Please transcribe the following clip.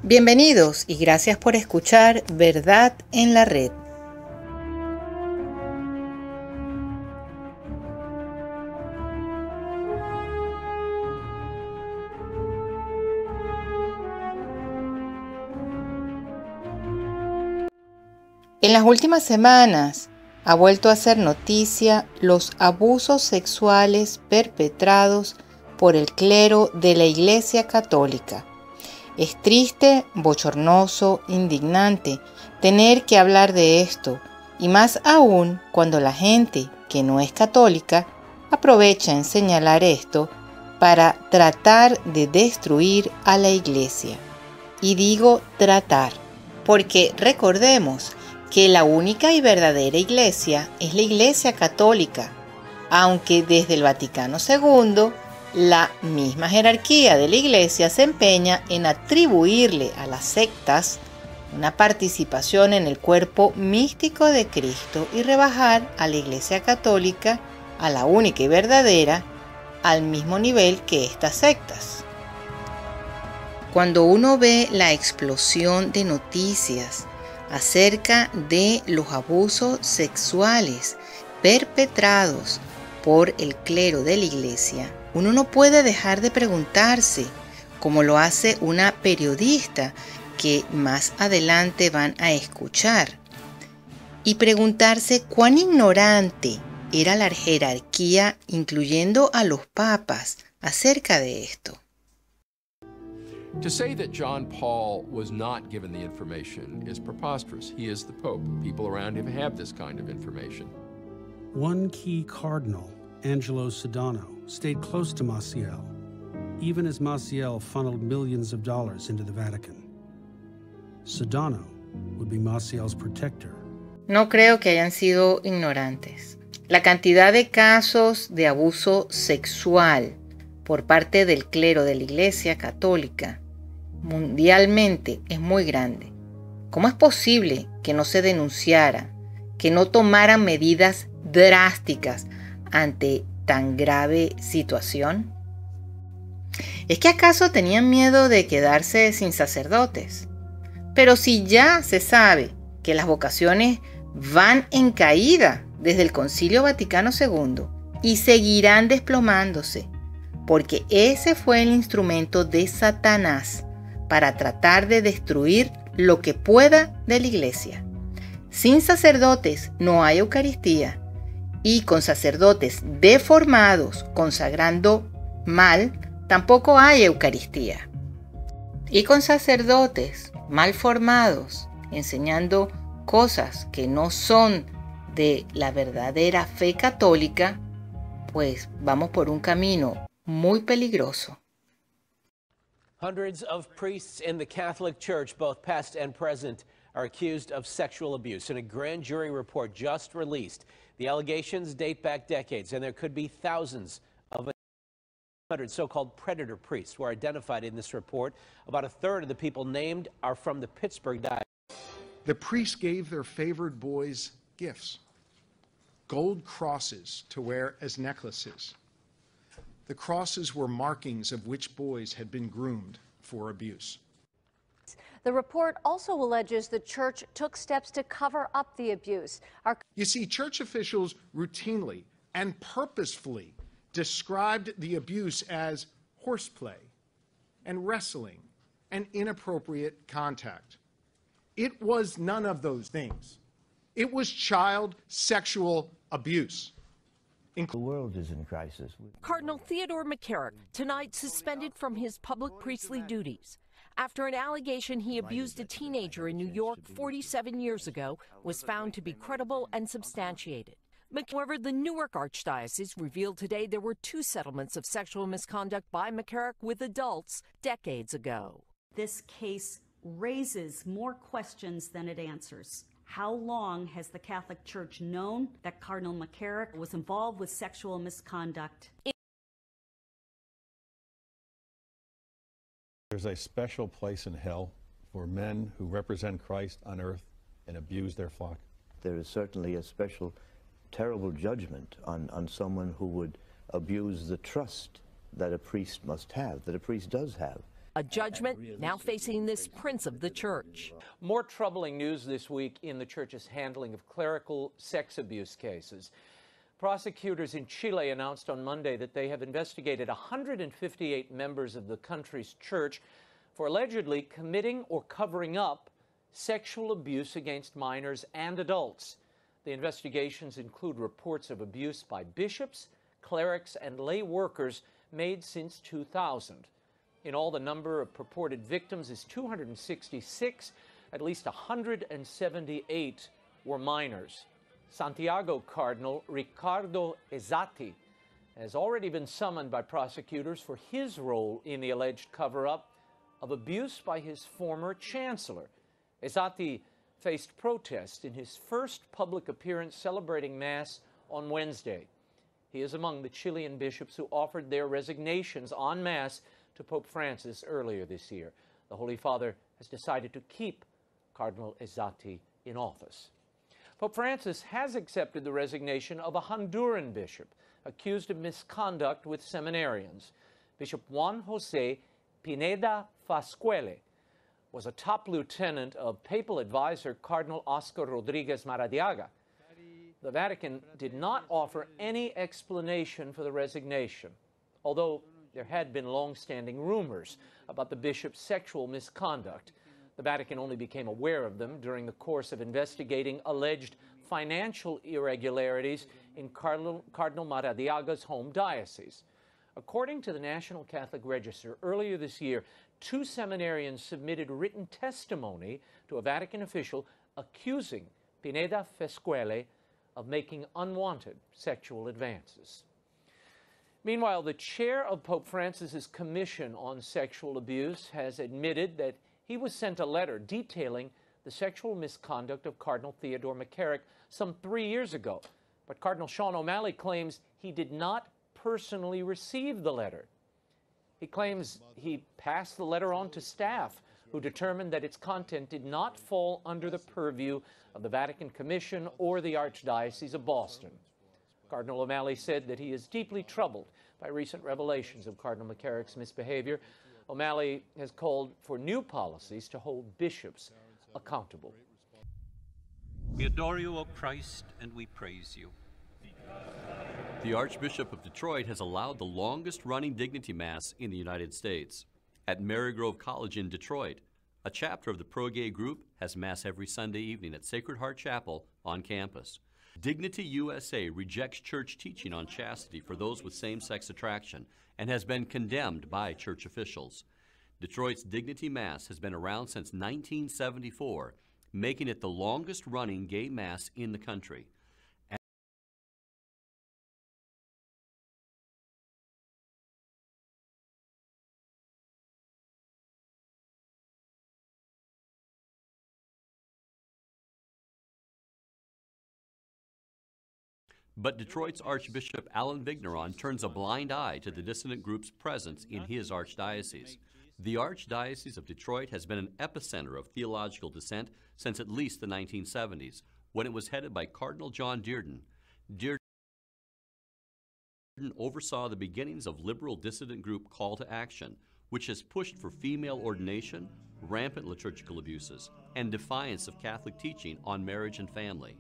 Bienvenidos y gracias por escuchar Verdad en la Red. En las últimas semanas ha vuelto a ser noticia los abusos sexuales perpetrados por el clero de la Iglesia Católica. Es triste, bochornoso, indignante tener que hablar de esto, y más aún cuando la gente que no es católica aprovecha en señalar esto para tratar de destruir a la Iglesia. Y digo tratar, porque recordemos que la única y verdadera Iglesia es la Iglesia Católica, aunque desde el Vaticano II la misma jerarquía de la Iglesia se empeña en atribuirle a las sectas una participación en el cuerpo místico de Cristo y rebajar a la Iglesia Católica, a la única y verdadera, al mismo nivel que estas sectas. Cuando uno ve la explosión de noticias acerca de los abusos sexuales perpetrados por el clero de la Iglesia, uno no puede dejar de preguntarse, como lo hace una periodista que más adelante van a escuchar, y preguntarse cuán ignorante era la jerarquía, incluyendo a los papas, acerca de esto. To say that John Paul was not given the information is preposterous. He is the Pope. People around him have this kind of information. One key cardinal, Angelo Sodano, stayed close to Maciel, even as Maciel funneled millions of dollars into the Vatican. Sodano would be Maciel's protector. No creo que hayan sido ignorantes. La cantidad de casos de abuso sexual por parte del clero de la Iglesia Católica mundialmente es muy grande. ¿Cómo es posible que no se denunciara, que no tomaran medidas drásticas ante tan grave situación? ¿Es que acaso tenían miedo de quedarse sin sacerdotes? Pero si ya se sabe que las vocaciones van en caída desde el Concilio Vaticano II y seguirán desplomándose, porque ese fue el instrumento de Satanás para tratar de destruir lo que pueda de la Iglesia. Sin sacerdotes no hay Eucaristía, y con sacerdotes deformados consagrando mal, tampoco hay Eucaristía. Y con sacerdotes mal formados enseñando cosas que no son de la verdadera fe católica, pues vamos por un camino muy peligroso. Hundreds of priests in the Catholic Church, both past and present, are accused of sexual abuse. In a grand jury report just released, the allegations date back decades, and there could be thousands of 100 so-called predator priests were identified in this report. About a third of the people named are from the Pittsburgh diocese. The priests gave their favored boys gifts, gold crosses to wear as necklaces. The crosses were markings of which boys had been groomed for abuse. The report also alleges the church took steps to cover up the abuse. You see, church officials routinely and purposefully described the abuse as horseplay and wrestling and inappropriate contact. It was none of those things. It was child sexual abuse. The world is in crisis. Cardinal Theodore McCarrick, tonight suspended from his public priestly duties after an allegation he abused a teenager in New York 47 years ago was found to be credible and substantiated. However, the Newark Archdiocese revealed today there were 2 settlements of sexual misconduct by McCarrick with adults decades ago. This case raises more questions than it answers. How long has the Catholic Church known that Cardinal McCarrick was involved with sexual misconduct? There's a special place in hell for men who represent Christ on earth and abuse their flock. There is certainly a special, terrible judgment on someone who would abuse the trust that a priest must have, that a priest does have, A judgment now facing this prince of the church. More troubling news this week in the church's handling of clerical sex abuse cases. Prosecutors in Chile announced on Monday that they have investigated 158 members of the country's church for allegedly committing or covering up sexual abuse against minors and adults. The investigations include reports of abuse by bishops, clerics, and lay workers made since 2000. In all, the number of purported victims is 266. At least 178 were minors. Santiago Cardinal Ricardo Ezzati has already been summoned by prosecutors for his role in the alleged cover-up of abuse by his former chancellor. Ezzati faced protest in his first public appearance celebrating Mass on Wednesday. He is among the Chilean bishops who offered their resignations en masse to Pope Francis earlier this year. The Holy Father has decided to keep Cardinal Ezzati in office. Pope Francis has accepted the resignation of a Honduran bishop accused of misconduct with seminarians. Bishop Juan José Pineda Fascuele was a top lieutenant of papal advisor Cardinal Oscar Rodriguez Maradiaga. The Vatican did not offer any explanation for the resignation, although there had been long-standing rumors about the bishop's sexual misconduct. The Vatican only became aware of them during the course of investigating alleged financial irregularities in Cardinal Maradiaga's home diocese. According to the National Catholic Register, earlier this year, 2 seminarians submitted written testimony to a Vatican official accusing Pineda Fascuele of making unwanted sexual advances. Meanwhile, the chair of Pope Francis's Commission on Sexual Abuse has admitted that he was sent a letter detailing the sexual misconduct of Cardinal Theodore McCarrick some 3 years ago. But Cardinal Sean O'Malley claims he did not personally receive the letter. He claims he passed the letter on to staff, who determined that its content did not fall under the purview of the Vatican Commission or the Archdiocese of Boston. Cardinal O'Malley said that he is deeply troubled by recent revelations of Cardinal McCarrick's misbehavior. O'Malley has called for new policies to hold bishops accountable. We adore you, O Christ, and we praise you. The Archbishop of Detroit has allowed the longest-running Dignity Mass in the United States. At Marygrove College in Detroit, a chapter of the pro-gay group has Mass every Sunday evening at Sacred Heart Chapel on campus. Dignity USA rejects church teaching on chastity for those with same-sex attraction and has been condemned by church officials. Detroit's Dignity Mass has been around since 1974, making it the longest-running gay mass in the country. But Detroit's Archbishop Alan Vigneron turns a blind eye to the dissident group's presence in his archdiocese. The Archdiocese of Detroit has been an epicenter of theological dissent since at least the 1970s, when it was headed by Cardinal John Dearden. Dearden oversaw the beginnings of liberal dissident group Call to Action, which has pushed for female ordination, rampant liturgical abuses, and defiance of Catholic teaching on marriage and family.